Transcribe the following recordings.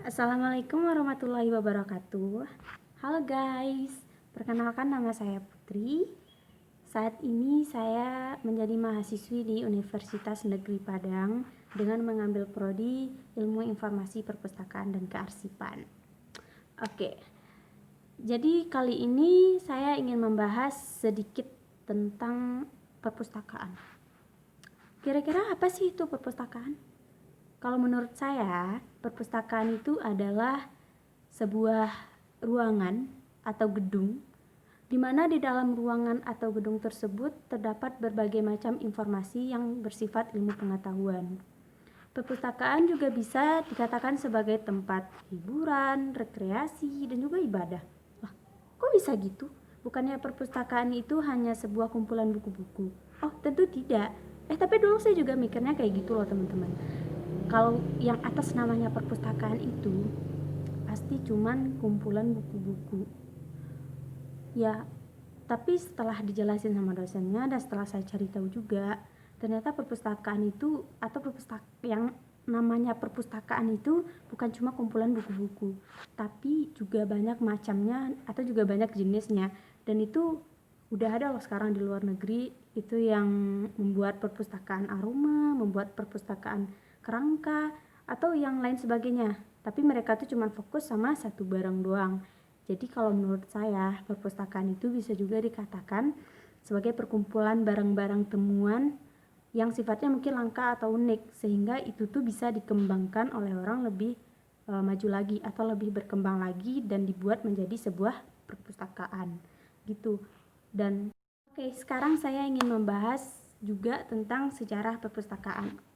Assalamualaikum warahmatullahi wabarakatuh. Halo guys, perkenalkan nama saya Putri. Saat ini saya menjadi mahasiswi di Universitas Negeri Padang dengan mengambil prodi Ilmu Informasi Perpustakaan dan Kearsipan. Oke, jadi kali ini saya ingin membahas sedikit tentang perpustakaan. Kira-kira apa sih itu perpustakaan? Kalau menurut saya, perpustakaan itu adalah sebuah ruangan atau gedung di mana di dalam ruangan atau gedung tersebut terdapat berbagai macam informasi yang bersifat ilmu pengetahuan. Perpustakaan juga bisa dikatakan sebagai tempat hiburan, rekreasi, dan juga ibadah. Wah, kok bisa gitu? Bukannya perpustakaan itu hanya sebuah kumpulan buku-buku? Oh, tentu tidak. Tapi dulu saya juga mikirnya kayak gitu loh teman-teman. Kalau yang atas namanya perpustakaan itu pasti cuman kumpulan buku-buku. Ya, tapi setelah dijelasin sama dosennya dan setelah saya cari tahu juga, ternyata perpustakaan itu atau yang namanya perpustakaan itu bukan cuma kumpulan buku-buku, tapi juga banyak macamnya atau juga banyak jenisnya. Dan itu udah ada loh sekarang di luar negeri itu yang membuat perpustakaan aroma, membuat perpustakaan kerangka atau yang lain sebagainya. Tapi mereka tuh cuma fokus sama satu barang doang. Jadi kalau menurut saya, perpustakaan itu bisa juga dikatakan sebagai perkumpulan barang-barang temuan yang sifatnya mungkin langka atau unik, sehingga itu tuh bisa dikembangkan oleh orang lebih maju lagi atau lebih berkembang lagi dan dibuat menjadi sebuah perpustakaan gitu. Dan oke, sekarang saya ingin membahas juga tentang sejarah perpustakaan.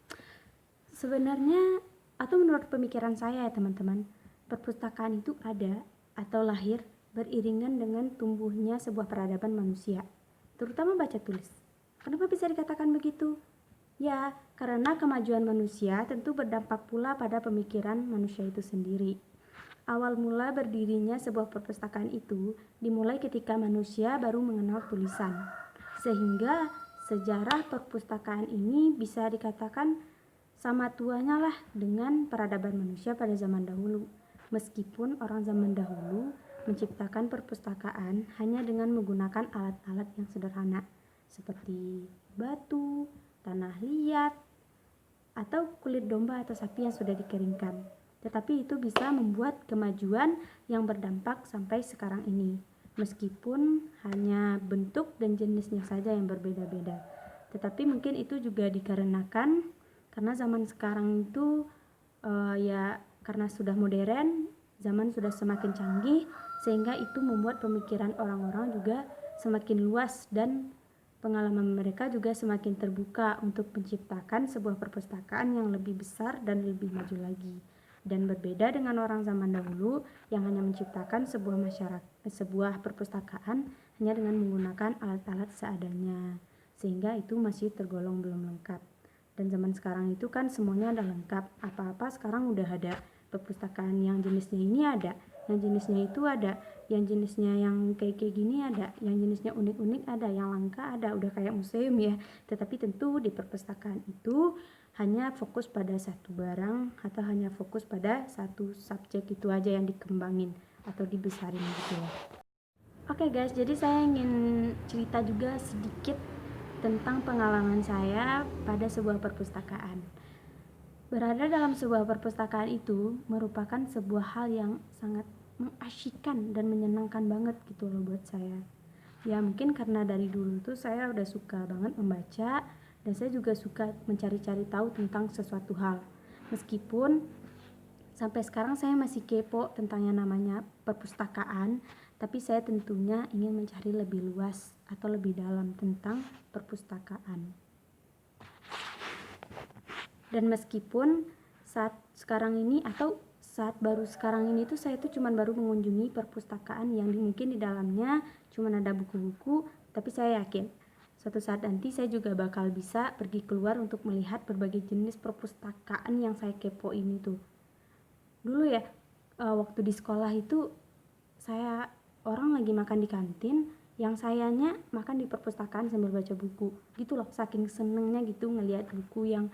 Sebenarnya atau menurut pemikiran saya ya teman-teman, perpustakaan itu ada atau lahir beriringan dengan tumbuhnya sebuah peradaban manusia, terutama baca tulis. Kenapa bisa dikatakan begitu? Ya, karena kemajuan manusia tentu berdampak pula pada pemikiran manusia itu sendiri. Awal mula berdirinya sebuah perpustakaan itu dimulai ketika manusia baru mengenal tulisan. Sehingga sejarah perpustakaan ini bisa dikatakan sama tuanya lah dengan peradaban manusia pada zaman dahulu. Meskipun orang zaman dahulu menciptakan perpustakaan hanya dengan menggunakan alat-alat yang sederhana seperti batu, tanah liat, atau kulit domba atau sapi yang sudah dikeringkan. Tetapi itu bisa membuat kemajuan yang berdampak sampai sekarang ini, meskipun hanya bentuk dan jenisnya saja yang berbeda-beda. Tetapi mungkin itu juga dikarenakan karena zaman sekarang itu ya karena sudah modern, zaman sudah semakin canggih, sehingga itu membuat pemikiran orang-orang juga semakin luas dan pengalaman mereka juga semakin terbuka untuk menciptakan sebuah perpustakaan yang lebih besar dan lebih maju lagi. Dan berbeda dengan orang zaman dahulu yang hanya menciptakan sebuah perpustakaan hanya dengan menggunakan alat-alat seadanya, sehingga itu masih tergolong belum lengkap. Dan zaman sekarang itu kan semuanya ada lengkap, apa-apa sekarang udah ada. Perpustakaan yang jenisnya ini ada, yang jenisnya itu ada, yang jenisnya yang kayak gini ada, yang jenisnya unik-unik ada, yang langka ada, udah kayak museum ya. Tetapi tentu di perpustakaan itu hanya fokus pada satu barang atau hanya fokus pada satu subjek itu aja yang dikembangin atau dibesarin gitu ya. Oke guys, jadi saya ingin cerita juga sedikit tentang pengalaman saya pada sebuah perpustakaan. Berada dalam sebuah perpustakaan itu merupakan sebuah hal yang sangat mengasyikkan dan menyenangkan banget gitu loh buat saya. Ya mungkin karena dari dulu tuh saya udah suka banget membaca dan saya juga suka mencari-cari tahu tentang sesuatu hal. Meskipun sampai sekarang saya masih kepo tentang yang namanya perpustakaan, tapi saya tentunya ingin mencari lebih luas atau lebih dalam tentang perpustakaan. Dan meskipun saat sekarang ini atau saat baru sekarang ini tuh saya tuh cuman baru mengunjungi perpustakaan yang mungkin di dalamnya cuman ada buku-buku, tapi saya yakin suatu saat nanti saya juga bakal bisa pergi keluar untuk melihat berbagai jenis perpustakaan yang saya kepo ini tuh. Dulu ya waktu di sekolah itu saya orang lagi makan di kantin, yang sayanya makan di perpustakaan sambil baca buku gitu loh, saking senengnya gitu ngelihat buku yang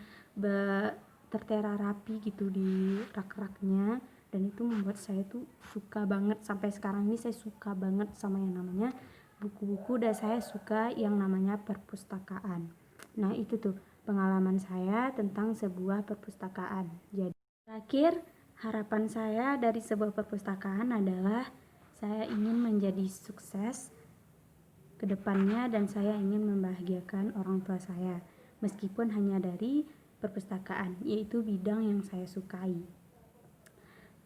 tertera rapi gitu di rak-raknya, dan itu membuat saya tuh suka banget. Sampai sekarang ini saya suka banget sama yang namanya buku-buku, dan saya suka yang namanya perpustakaan. Nah itu tuh pengalaman saya tentang sebuah perpustakaan. Jadi terakhir, harapan saya dari sebuah perpustakaan adalah saya ingin menjadi sukses ke depannya, dan saya ingin membahagiakan orang tua saya meskipun hanya dari perpustakaan, yaitu bidang yang saya sukai.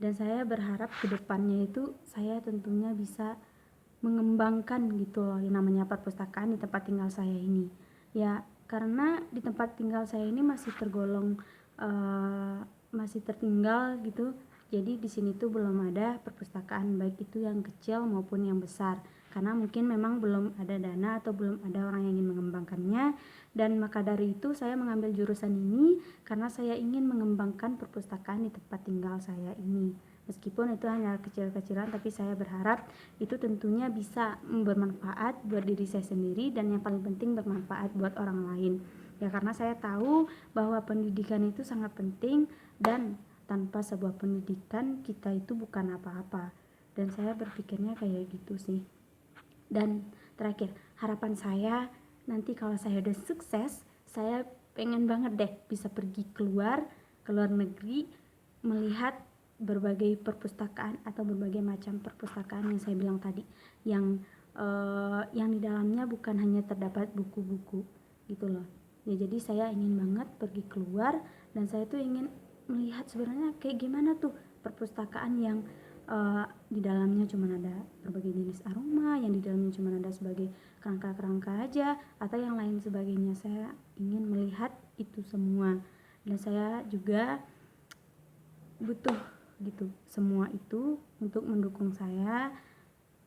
Dan saya berharap ke depannya itu saya tentunya bisa mengembangkan gitu loh yang namanya perpustakaan di tempat tinggal saya ini. Ya, karena di tempat tinggal saya ini masih tergolong masih tertinggal gitu. Jadi di sini tuh belum ada perpustakaan, baik itu yang kecil maupun yang besar. Karena mungkin memang belum ada dana atau belum ada orang yang ingin mengembangkannya, dan maka dari itu saya mengambil jurusan ini karena saya ingin mengembangkan perpustakaan di tempat tinggal saya ini. Meskipun itu hanya kecil-kecilan, tapi saya berharap itu tentunya bisa bermanfaat buat diri saya sendiri, dan yang paling penting bermanfaat buat orang lain. Ya, karena saya tahu bahwa pendidikan itu sangat penting, dan tanpa sebuah pendidikan kita itu bukan apa-apa. Dan saya berpikirnya kayak gitu sih. Dan terakhir, harapan saya nanti kalau saya udah sukses, saya pengen banget deh bisa pergi ke luar negeri, melihat berbagai perpustakaan atau berbagai macam perpustakaan yang saya bilang tadi, yang di dalamnya bukan hanya terdapat buku-buku gitu loh. Ya, jadi saya ingin banget pergi keluar, dan saya tuh ingin melihat sebenarnya kayak gimana tuh perpustakaan yang di dalamnya cuma ada berbagai jenis aroma, yang di dalamnya cuma ada sebagai kerangka-kerangka aja atau yang lain sebagainya. Saya ingin melihat itu semua, dan saya juga butuh gitu semua itu untuk mendukung saya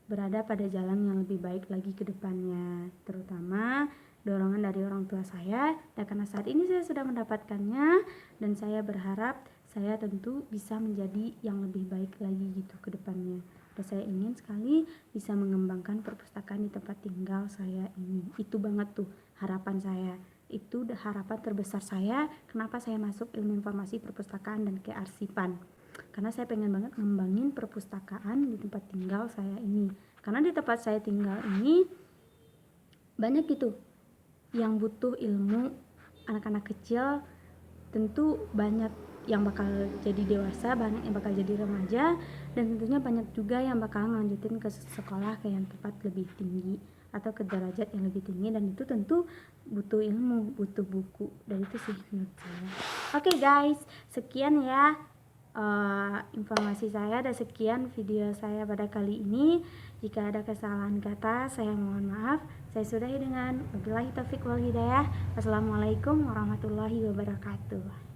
berada pada jalan yang lebih baik lagi ke depannya, terutama dorongan dari orang tua saya. Dan karena saat ini saya sudah mendapatkannya, dan saya berharap saya tentu bisa menjadi yang lebih baik lagi gitu ke depannya. Dan saya ingin sekali bisa mengembangkan perpustakaan di tempat tinggal saya ini. Itu banget tuh harapan saya. Itu harapan terbesar saya kenapa saya masuk ilmu informasi perpustakaan dan kearsipan. Karena saya pengen banget ngembangin perpustakaan di tempat tinggal saya ini. Karena di tempat saya tinggal ini banyak gitu yang butuh ilmu, anak-anak kecil, tentu banyak yang bakal jadi dewasa, banyak yang bakal jadi remaja, dan tentunya banyak juga yang bakal ngelanjutin ke sekolah ke yang tempat lebih tinggi atau ke derajat yang lebih tinggi, dan itu tentu butuh ilmu, butuh buku. Dan itu sih menurut saya. Oke guys, sekian ya informasi saya, dan sekian video saya pada kali ini. Jika ada kesalahan kata, saya mohon maaf. Saya sudahi dengan wabillahi taufiq wal hidayah. Wassalamualaikum warahmatullahi wabarakatuh.